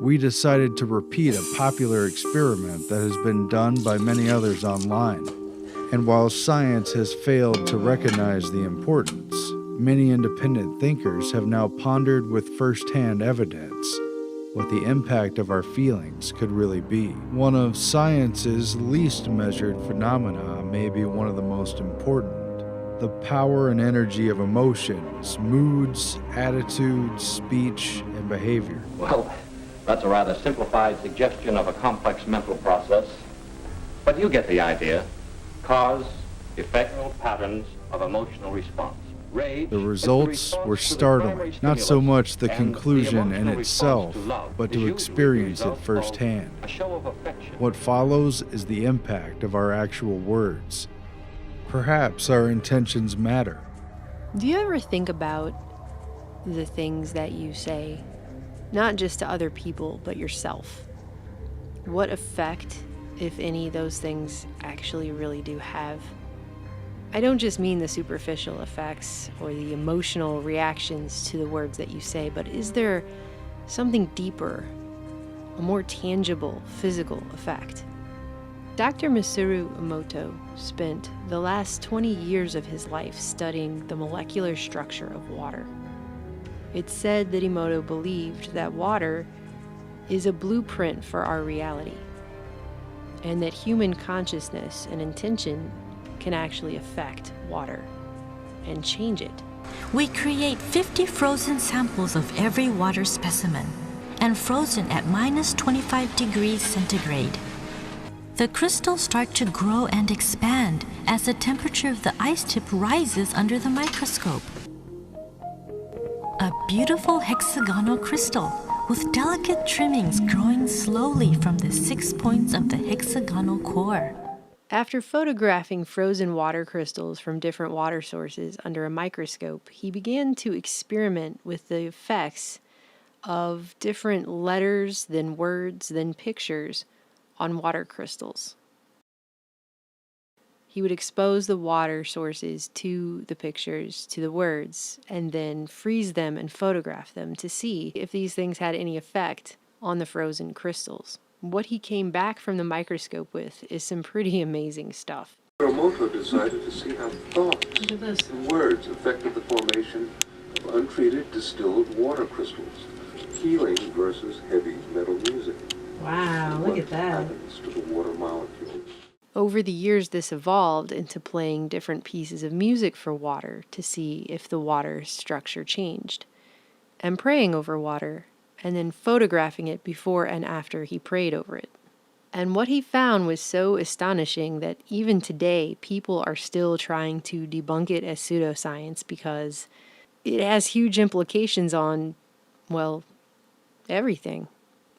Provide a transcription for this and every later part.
we decided to repeat a popular experiment that has been done by many others online. And while science has failed to recognize the importance, many independent thinkers have now pondered with first-hand evidence what the impact of our feelings could really be. One of science's least measured phenomena may be one of the most important. The power and energy of emotions, moods, attitudes, speech, and behavior. Well, that's a rather simplified suggestion of a complex mental process, but you get the idea. Cause, effectual patterns of emotional response. Rage, the results were startling, not so much the conclusion in itself, but to experience it firsthand. What follows is the impact of our actual words. Perhaps our intentions matter. Do you ever think about the things that you say, not just to other people, but yourself? What effect, if any, those things actually really do have? I don't just mean the superficial effects or the emotional reactions to the words that you say, but is there something deeper, a more tangible physical effect? Dr. Masaru Emoto spent the last 20 years of his life studying the molecular structure of water. It's said that Emoto believed that water is a blueprint for our reality, and that human consciousness and intention can actually affect water and change it. We create 50 frozen samples of every water specimen and frozen at minus 25 degrees centigrade. The crystals start to grow and expand as the temperature of the ice tip rises under the microscope. A beautiful hexagonal crystal with delicate trimmings growing slowly from the 6 points of the hexagonal core. After photographing frozen water crystals from different water sources under a microscope, he began to experiment with the effects of different letters, then words, then pictures on water crystals. He would expose the water sources to the pictures, to the words, and then freeze them and photograph them to see if these things had any effect on the frozen crystals. What he came back from the microscope with is some pretty amazing stuff. Emoto decided to see how thoughts and words affected the formation of untreated distilled water crystals, healing versus heavy metal music. Wow, look at that. What happens to the water molecules? Over the years, this evolved into playing different pieces of music for water to see if the water structure changed, and praying over water, and then photographing it before and after he prayed over it. And what he found was so astonishing that even today, people are still trying to debunk it as pseudoscience because it has huge implications on, well, everything.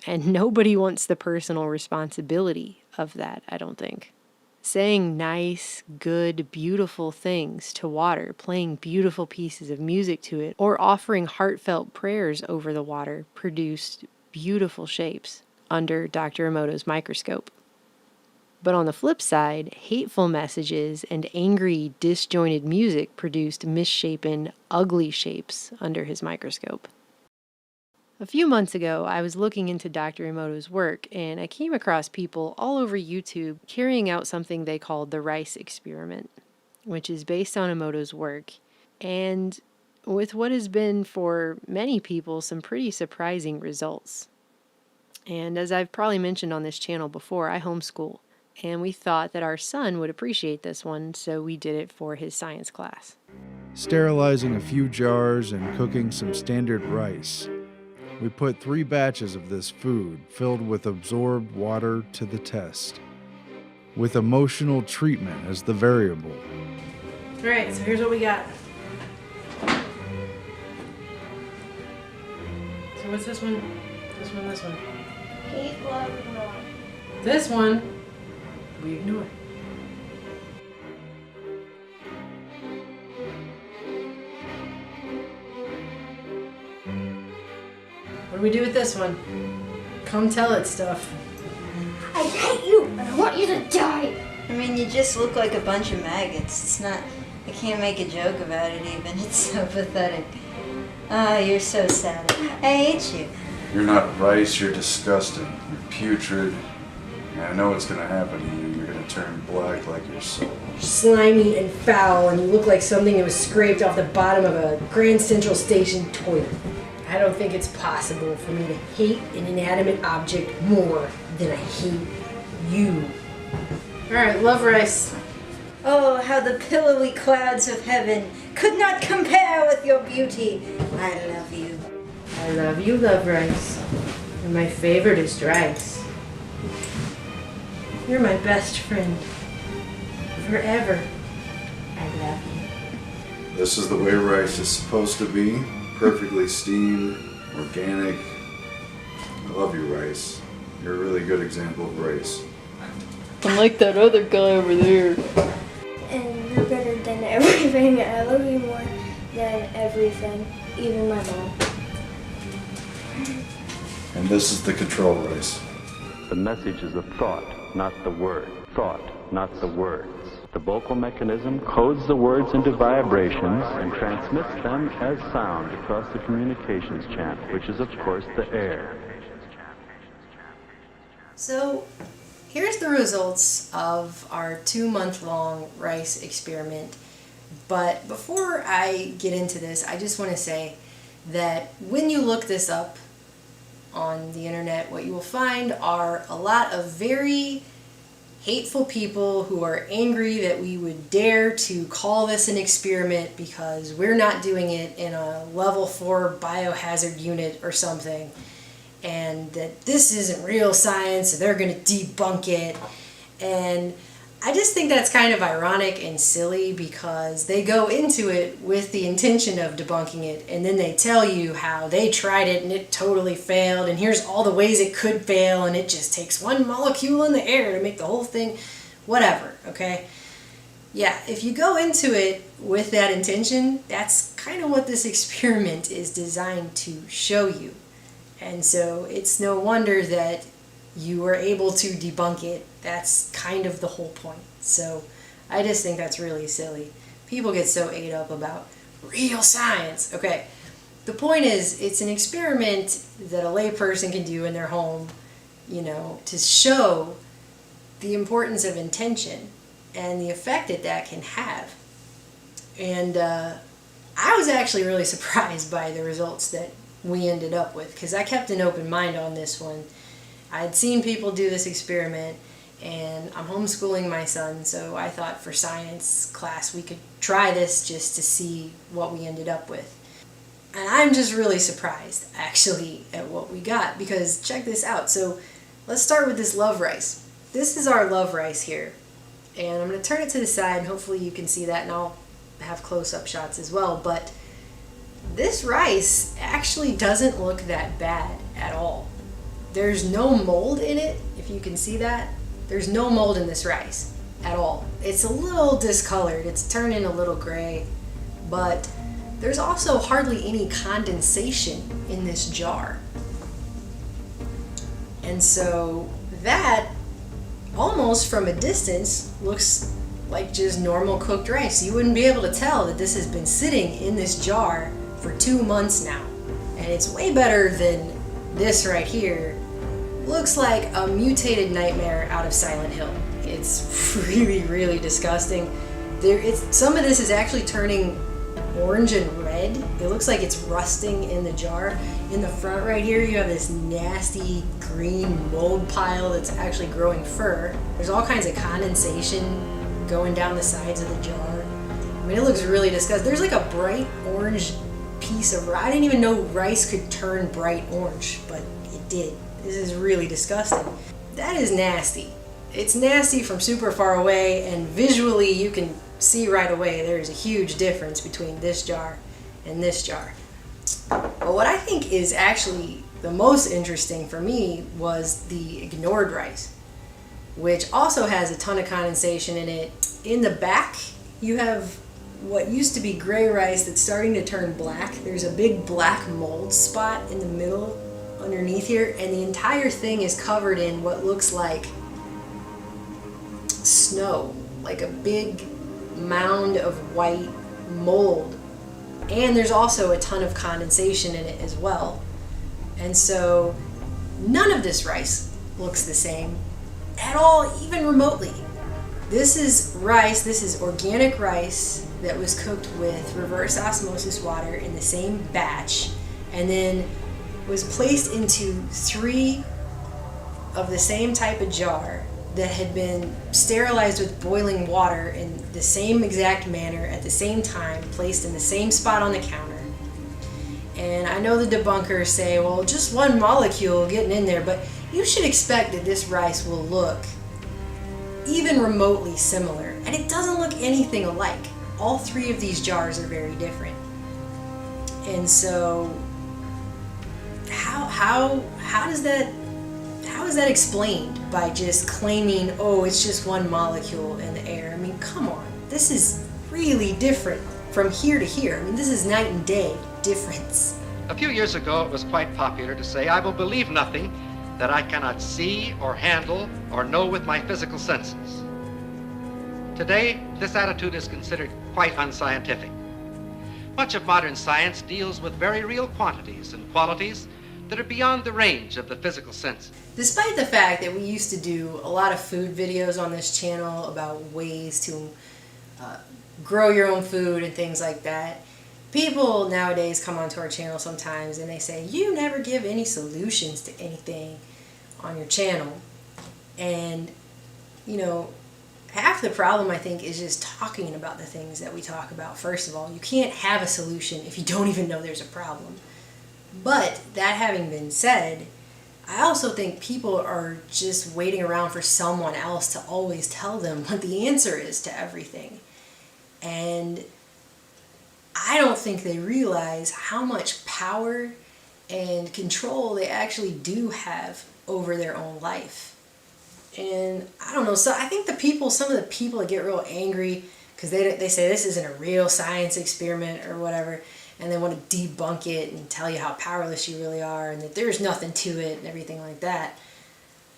And nobody wants the personal responsibility of that, I don't think. Saying nice, good, beautiful things to water, playing beautiful pieces of music to it, or offering heartfelt prayers over the water produced beautiful shapes under Dr. Emoto's microscope. But on the flip side, hateful messages and angry, disjointed music produced misshapen, ugly shapes under his microscope. A few months ago, I was looking into Dr. Emoto's work, and I came across people all over YouTube carrying out something they called the Rice Experiment, which is based on Emoto's work, and with what has been, for many people, some pretty surprising results. And as I've probably mentioned on this channel before, I homeschool, and we thought that our son would appreciate this one, so we did it for his science class. Sterilizing a few jars and cooking some standard rice, we put 3 batches of this food filled with absorbed water to the test, with emotional treatment as the variable. All right, so here's what we got. So what's this one? This one, this one. Hate, love, ignore. This one, we ignore. What do we do with this one? Come tell it stuff. I hate you and I want you to die. I mean, you just look like a bunch of maggots. It's not, I can't make a joke about it even. It's so pathetic. Ah, you're so sad. I hate you. You're not rice, you're disgusting. You're putrid. And I know what's gonna happen to you. You're gonna turn black like your soul. Slimy and foul, and you look like something that was scraped off the bottom of a Grand Central Station toilet. I don't think it's possible for me to hate an inanimate object more than I hate you. Alright, love rice. Oh, how the pillowy clouds of heaven could not compare with your beauty. I love you. I love you, love rice. And my favorite is rice. You're my best friend. Forever. I love you. This is the way rice is supposed to be. Perfectly steamed, organic. I love you, rice. You're a really good example of rice. Unlike that other guy over there. And you're better than everything. I love you more than everything, even my mom. And this is the control rice. The message is a thought, not the word. Thought, not the words. The vocal mechanism codes the words into vibrations and transmits them as sound across the communications channel, which is, of course, the air. So, here's the results of our 2-month-long rice experiment. But before I get into this, I just want to say that when you look this up on the internet, what you will find are a lot of very hateful people who are angry that we would dare to call this an experiment because we're not doing it in a level 4 biohazard unit or something, and that this isn't real science, so they're going to debunk it. And I just think that's kind of ironic and silly because they go into it with the intention of debunking it, and then they tell you how they tried it and it totally failed, and here's all the ways it could fail, and it just takes one molecule in the air to make the whole thing, whatever, okay? Yeah, if you go into it with that intention, that's kind of what this experiment is designed to show you. And so it's no wonder that you were able to debunk it. That's kind of the whole point. So I just think that's really silly. People get so ate up about real science. Okay, the point is it's an experiment that a layperson can do in their home, you know, to show the importance of intention and the effect that that can have. And I was actually really surprised by the results that we ended up with because I kept an open mind on this one. I'd seen people do this experiment, and I'm homeschooling my son, so I thought for science class we could try this just to see what we ended up with. And I'm just really surprised, actually, at what we got, because check this out. So let's start with this love rice. This is our love rice here, and I'm going to turn it to the side, and hopefully you can see that, and I'll have close-up shots as well, but this rice actually doesn't look that bad at all. There's no mold in it, if you can see that. There's no mold in this rice at all. It's a little discolored, it's turning a little gray, but there's also hardly any condensation in this jar. And so that, almost from a distance, looks like just normal cooked rice. You wouldn't be able to tell that this has been sitting in this jar for 2 months now. And it's way better than this right here. Looks like a mutated nightmare out of Silent Hill. It's really, really disgusting. Some of this is actually turning orange and red. It looks like it's rusting in the jar. In the front right here, you have this nasty green mold pile that's actually growing fur. There's all kinds of condensation going down the sides of the jar. I mean, it looks really disgusting. There's like a bright orange piece of rice. I didn't even know rice could turn bright orange, but it did. This is really disgusting. That is nasty. It's nasty from super far away, and visually you can see right away there's a huge difference between this jar and this jar. But what I think is actually the most interesting for me was the ignored rice, which also has a ton of condensation in it. In the back, you have what used to be gray rice that's starting to turn black. There's a big black mold spot in the middle underneath here, and the entire thing is covered in what looks like snow, like a big mound of white mold. And there's also a ton of condensation in it as well. And so none of this rice looks the same at all, even remotely. This is rice, this is organic rice that was cooked with reverse osmosis water in the same batch, and then was placed into 3 of the same type of jar that had been sterilized with boiling water in the same exact manner at the same time, placed in the same spot on the counter. And I know the debunkers say, well, just one molecule getting in there, but you should expect that this rice will look even remotely similar. And it doesn't look anything alike. All 3 of these jars are very different. And so how is that explained by just claiming, oh, it's just one molecule in the air? I mean, come on. This is really different from here to here. I mean, this is night and day difference. A few years ago, it was quite popular to say, I will believe nothing that I cannot see or handle or know with my physical senses. Today, this attitude is considered quite unscientific. Much of modern science deals with very real quantities and qualities that are beyond the range of the physical senses. Despite the fact that we used to do a lot of food videos on this channel about ways to grow your own food and things like that, people nowadays come onto our channel sometimes and they say, you never give any solutions to anything on your channel. And, you know, half the problem, I think, is just talking about the things that we talk about. First of all, you can't have a solution if you don't even know there's a problem. But that having been said, I also think people are just waiting around for someone else to always tell them what the answer is to everything. And I don't think they realize how much power and control they actually do have over their own life. And I don't know, so I think some of the people that get real angry because they say this isn't a real science experiment or whatever, and they want to debunk it and tell you how powerless you really are and that there's nothing to it and everything like that.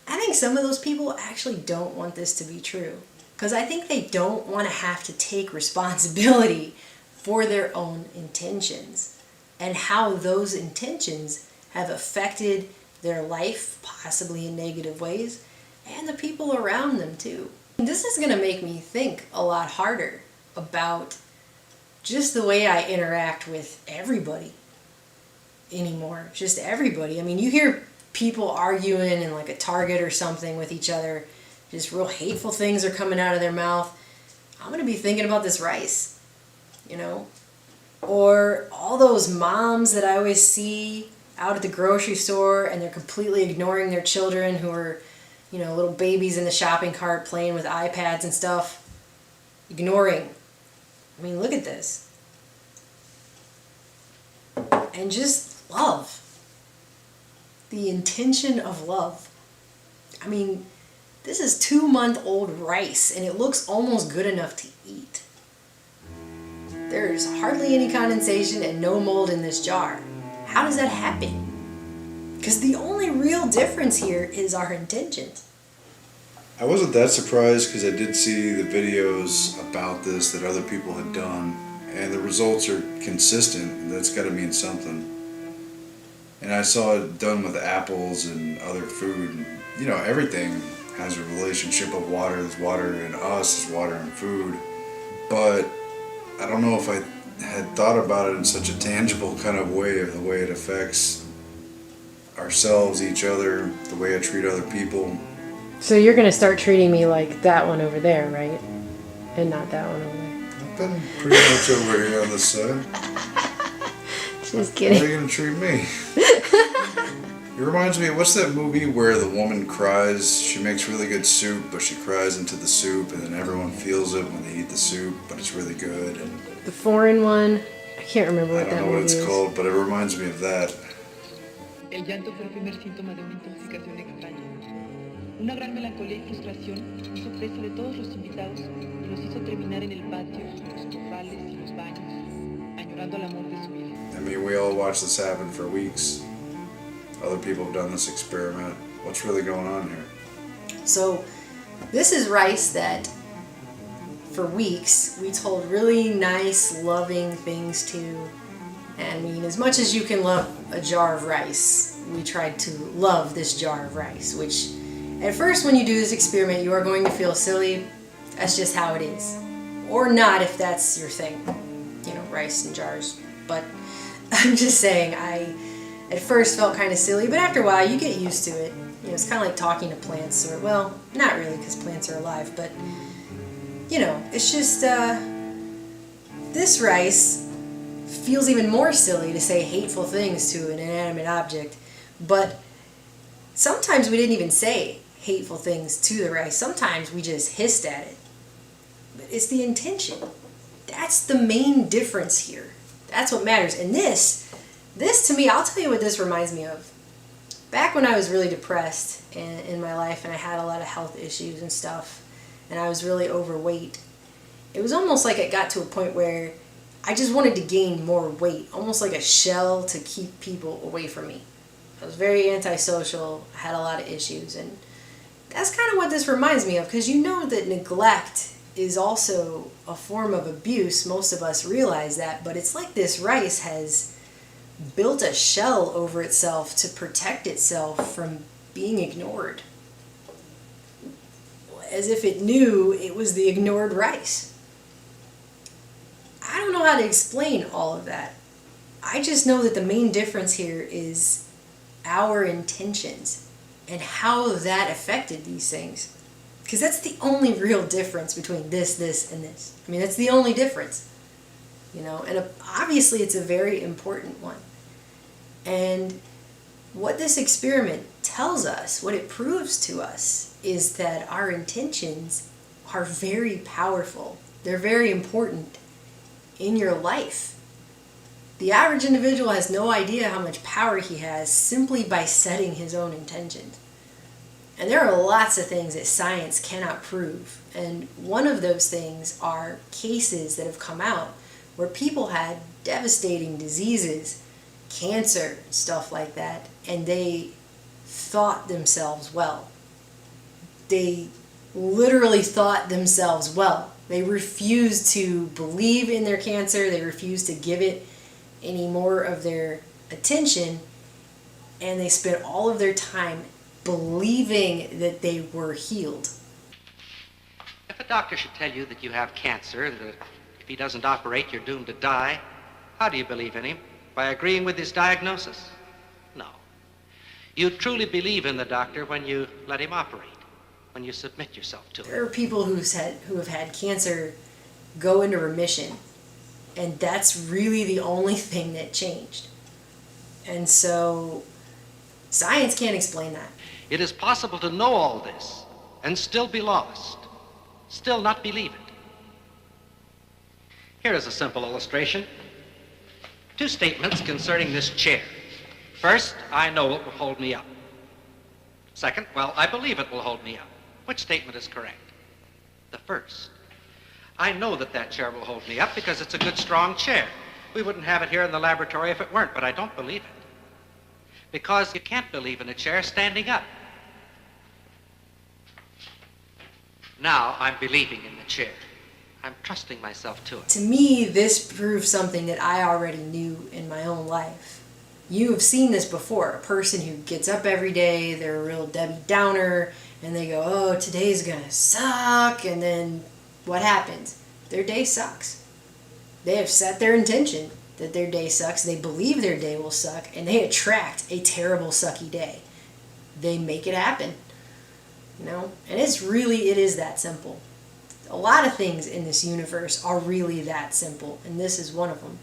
I think some of those people actually don't want this to be true, because I think they don't want to have to take responsibility for their own intentions and how those intentions have affected their life, possibly in negative ways, and the people around them too. This is going to make me think a lot harder about just the way I interact with everybody anymore. Just everybody. I mean, you hear people arguing in like a Target or something with each other, just real hateful things are coming out of their mouth. I'm going to be thinking about this rice, you know? Or all those moms that I always see out at the grocery store and they're completely ignoring their children who are, you know, little babies in the shopping cart playing with iPads and stuff. Ignoring. I mean, look at this. And just love. The intention of love. I mean, this is 2-month-old rice and it looks almost good enough to eat. There's hardly any condensation and no mold in this jar. How does that happen? Because the only real difference here is our intentions. I wasn't that surprised because I did see the videos about this that other people had done, and the results are consistent. That's got to mean something. And I saw it done with apples and other food. And, you know, everything has a relationship of water. There's water in us, there's water in food. But I don't know if I had thought about it in such a tangible kind of way, of the way it affects ourselves, each other, the way I treat other people. So you're going to start treating me like that one over there, right? And not that one over there. I've been pretty much over here on this side. Just kidding. How are you going to treat me? It reminds me of, what's that movie where the woman cries? She makes really good soup, but she cries into the soup, and then everyone feels it when they eat the soup, but it's really good. And the foreign one, I can't remember what I that don't know what movie it's is. called, but it reminds me of that. El llanto fue el primer síntoma de una intoxicación extraña. Una gran melancolía y frustración hizo presa de todos los invitados y los hizo terminar en el patio, los corrales y los baños, añorando el amor de su vida. I mean, we all watched this happen for weeks. Other people have done this experiment. What's really going on here? So this is rice that for weeks we told really nice, loving things to. And I mean, as much as you can love a jar of rice, we tried to love this jar of rice, which at first when you do this experiment, you are going to feel silly. That's just how it is. Or not if that's your thing, you know, rice in jars. But I'm just saying, I at first felt kind of silly, but after a while you get used to it. You know, it's kind of like talking to plants, or, well, not really because plants are alive, but, you know, it's just, this rice feels even more silly to say hateful things to an inanimate object, but sometimes we didn't even say hateful things to the rice. Sometimes we just hissed at it. But it's the intention. That's the main difference here. That's what matters. And this to me, I'll tell you what this reminds me of. Back when I was really depressed in my life and I had a lot of health issues and stuff, and I was really overweight, it was almost like it got to a point where I just wanted to gain more weight, almost like a shell to keep people away from me. I was very antisocial, I had a lot of issues, and that's kind of what this reminds me of, because you know that neglect is also a form of abuse. Most of us realize that, but it's like this rice has built a shell over itself to protect itself from being ignored. As if it knew it was the ignored rice. I don't know how to explain all of that. I just know that the main difference here is our intentions and how that affected these things. Because that's the only real difference between this, and this. I mean, that's the only difference. You know, and obviously it's a very important one. And what this experiment tells us, what it proves to us, is that our intentions are very powerful. They're very important in your life. The average individual has no idea how much power he has simply by setting his own intentions. And there are lots of things that science cannot prove. And one of those things are cases that have come out where people had devastating diseases, cancer, stuff like that, and they thought themselves well. They literally thought themselves well. They refused to believe in their cancer. They refused to give it any more of their attention. And they spent all of their time believing that they were healed. If a doctor should tell you that you have cancer, that if he doesn't operate, you're doomed to die, how do you believe in him? By agreeing with his diagnosis? No. You truly believe in the doctor when you let him operate, when you submit yourself to him. There are people who have had cancer go into remission, and that's really the only thing that changed. And so science can't explain that. It is possible to know all this and still be lost, still not believe it. Here is a simple illustration. Two statements concerning this chair. First, I know it will hold me up. Second, well, I believe it will hold me up. Which statement is correct? The first. I know that that chair will hold me up because it's a good, strong chair. We wouldn't have it here in the laboratory if it weren't, but I don't believe it. Because you can't believe in a chair standing up. Now I'm believing in the chair. I'm trusting myself to it. To me, this proves something that I already knew in my own life. You have seen this before. A person who gets up every day, they're a real Debbie Downer, and they go, oh, today's gonna suck, and then what happens? Their day sucks. They have set their intention that their day sucks, they believe their day will suck, and they attract a terrible, sucky day. They make it happen. You know? And it is that simple. A lot of things in this universe are really that simple, and this is one of them.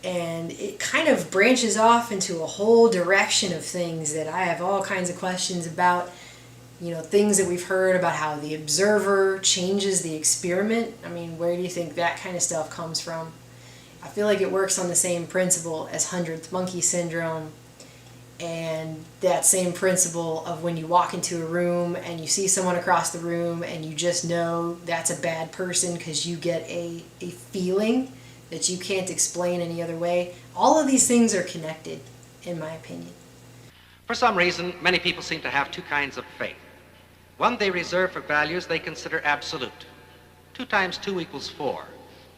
And it kind of branches off into a whole direction of things that I have all kinds of questions about. You know, things that we've heard about how the observer changes the experiment. I mean, where do you think that kind of stuff comes from? I feel like it works on the same principle as 100th monkey syndrome, and that same principle of when you walk into a room and you see someone across the room and you just know that's a bad person because you get a feeling that you can't explain any other way. All of these things are connected, in my opinion. For some reason, many people seem to have two kinds of faith. One they reserve for values they consider absolute. 2 times 2 equals 4.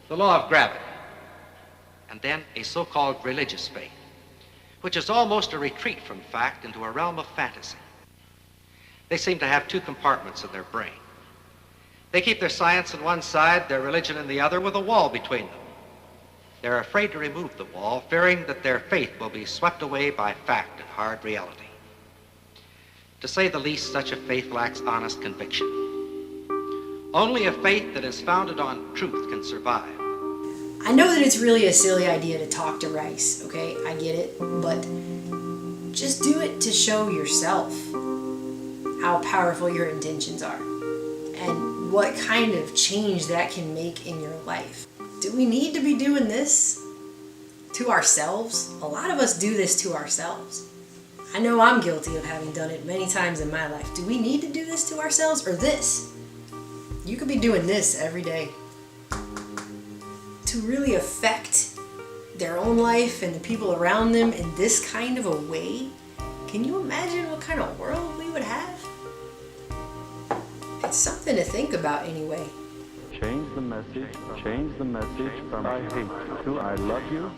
The law of gravity. And then a so-called religious faith, which is almost a retreat from fact into a realm of fantasy. They seem to have two compartments in their brain. They keep their science on one side, their religion in the other, with a wall between them. They're afraid to remove the wall, fearing that their faith will be swept away by fact and hard reality. To say the least, such a faith lacks honest conviction. Only a faith that is founded on truth can survive. I know that it's really a silly idea to talk to Rice, okay? I get it, but just do it to show yourself how powerful your intentions are and what kind of change that can make in your life. Do we need to be doing this to ourselves? A lot of us do this to ourselves. I know I'm guilty of having done it many times in my life. Do we need to do this to ourselves or this? You could be doing this every day to really affect their own life and the people around them in this kind of a way. Can you imagine what kind of world we would have? It's something to think about anyway. Change the message from I hate you to I love you.